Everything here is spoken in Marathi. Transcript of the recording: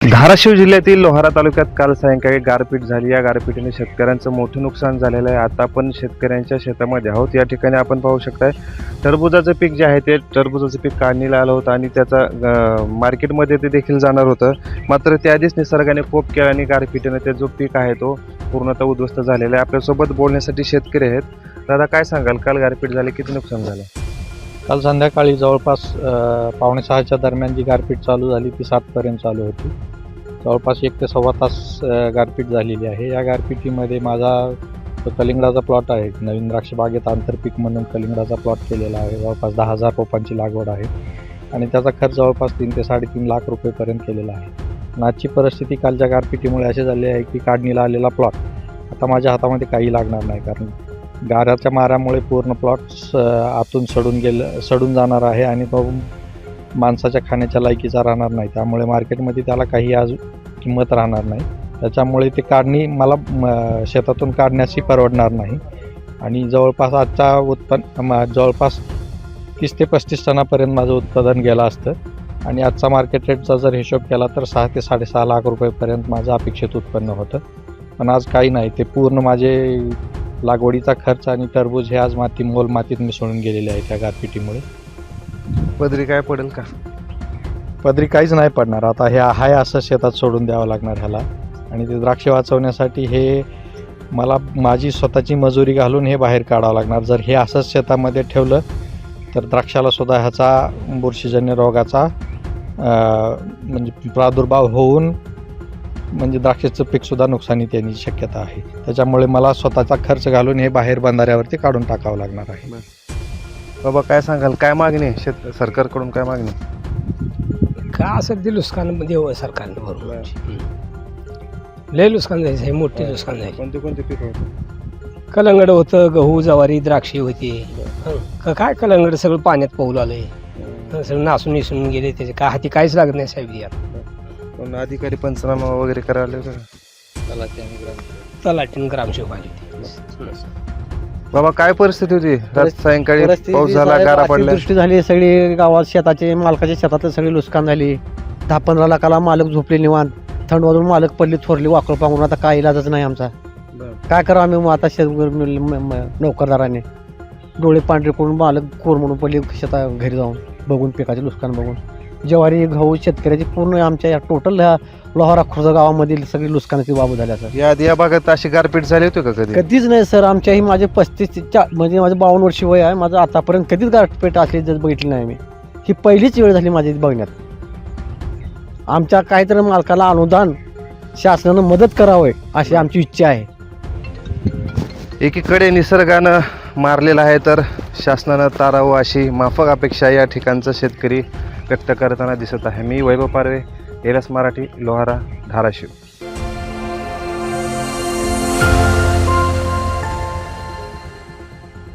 धाराशिव जिल्ह्यातील लोहारा तालुक्यात काल सायंकाळी गारपीट झाली. या गारपीटीने शेतकऱ्यांचं मोठं नुकसान झालेलं आहे. आता आपण शेतकऱ्यांच्या शेतामध्ये आहोत. या ठिकाणी आपण पाहू शकताय टरबूजाचं पीक जे आहे ते टरबूजाचं पीक काढणीला आलं होतं आणि त्याचा मार्केटमध्ये ते देखील जाणार होतं. मात्र त्याआधीच निसर्गाने कोप केला आणि गारपीटीने ते जो पीक आहे तो पूर्णतः उद्ध्वस्त झालेला आहे. आपल्यासोबत बोलण्यासाठी शेतकरी आहेत. दादा, काय सांगाल, काल गारपीट झाली, किती नुकसान झालं? काल संध्याकाळी जवळपास 5:45च्या दरम्यान जी गारपीट चालू झाली ती 7पर्यंत चालू होती. जवळपास 1 ते सव्वा तास गारपीट झालेली आहे. या गारपिटीमध्ये माझा जो कलिंगडाचा प्लॉट आहे, नवीन द्राक्ष बागेत आंतरपीक म्हणून कलिंगडाचा प्लॉट केलेला आहे. जवळपास 10,000 रोपांची लागवड आहे आणि त्याचा खर्च जवळपास 3 ते 3.5 लाख रुपयेपर्यंत केलेला आहे. आणि आजची परिस्थिती कालच्या गारपिटीमुळे अशी झाली आहे की काढणीला आलेला प्लॉट आता माझ्या हातामध्ये काही लागणार नाही, कारण गाराच्या मारामुळे पूर्ण प्लॉट आतून सडून जाणार आहे आणि तो माणसाच्या खाण्याच्या लायकीचा राहणार नाही. त्यामुळे मार्केटमध्ये त्याला काही आज किंमत राहणार नाही. त्याच्यामुळे ते काढणी मला शेतातून काढण्याची परवडणार नाही. आणि जवळपास आजचा जवळपास 30 ते 35 टनापर्यंत माझं उत्पादन गेलं असतं आणि आजचा मार्केट रेटचा जर हिशोब केला तर 6 ते 6.5 लाख रुपयेपर्यंत माझं अपेक्षित उत्पन्न होतं. पण आज काही नाही. ते पूर्ण माझे लागवडीचा खर्च आणि टरबूज हे आज मातीत मिसळून गेलेले आहे त्या गारपिटीमुळे. पदरी काय पडेल का? पदरी काहीच नाही पडणार. आता हे आहे असं शेतात सोडून द्यावं लागणार ह्याला. आणि ते द्राक्ष वाचवण्यासाठी हे मला माझी स्वतःची मजुरी घालून हे बाहेर काढावं लागणार. जर हे असंच शेतामध्ये ठेवलं तर द्राक्षाला सुद्धा ह्याचा बुरशीजन्य रोगाचा म्हणजे प्रादुर्भाव होऊन म्हणजे द्राक्षाचं पीकसुद्धा नुकसानीत येण्याची शक्यता आहे. त्याच्यामुळे मला स्वतःचा खर्च घालून हे बाहेर बंधाऱ्यावरती काढून टाकावं लागणार आहे. बाबा, काय सांगाल, काय मागणी आहे सरकारकडून, काय मागणी? का असेल ते नुकसानमध्ये हवं सरकारनं भरून. लय नुकसान जायचं आहे, मोठी नुकसान जायचं. कोणते कोणते पीक होतं? कलंगड होतं, गहू ज्वारी द्राक्षे होती. काय कलंगड सगळं पाण्यात पाऊल आलंय, सगळं नासून निसून गेले. त्याचे काय हाती काहीच लागत नाही साहेब. यात पण अधिकारी पंचनामा वगैरे करायला आले का? तलाठीन ग्रामसेवक आले होते. बाबा, काय परिस्थिती होती? सायंकाळी पाऊस झाला, गारा पडल्या, दृष्टी झाली. सगळी गावात शेताचे मालकाच्या शेतातले सगळी नुकसान झाली. 10-15 लाखाला मालक झोपले निवांत. थंड वाजून मालक पडली, थोरली वाकळ पाहून. आता काय इलाजच नाही आमचा. काय करावं आम्ही मग आता नोकरदाराने डोळे पांढरे करून मालक कोर म्हणून पडली शेता घरी जाऊन बघून पिकाचे नुकसान बघून. ज्वारी गहू शेतकऱ्याची पूर्ण आमच्या या टोटल ह्या लोहारा खुर्द गावामधील सगळी नुकसानाची बाब झाल्या सर. या आधी या भागात अशी गारपीट झाली होती का कधी? कधीच नाही सर. आमच्याही माझे 35 म्हणजे माझं 52 वर्ष वय आहे. माझं आतापर्यंत कधीच गारपीट असली जर बघितली नाही मी. ही पहिलीच वेळ झाली माझी बघण्यात. आमच्या काहीतरी मालकाला अनुदान शासनानं मदत करावं अशी आमची इच्छा आहे. एकीकडे निसर्गानं मारलेला आहे तर शासनानं तारावं अशी माफक अपेक्षा या ठिकाणचा शेतकरी व्यक्त करताना दिसत आहे. मी वैभव पारवे, एलएस मराठी, लोहारा, धाराशिव.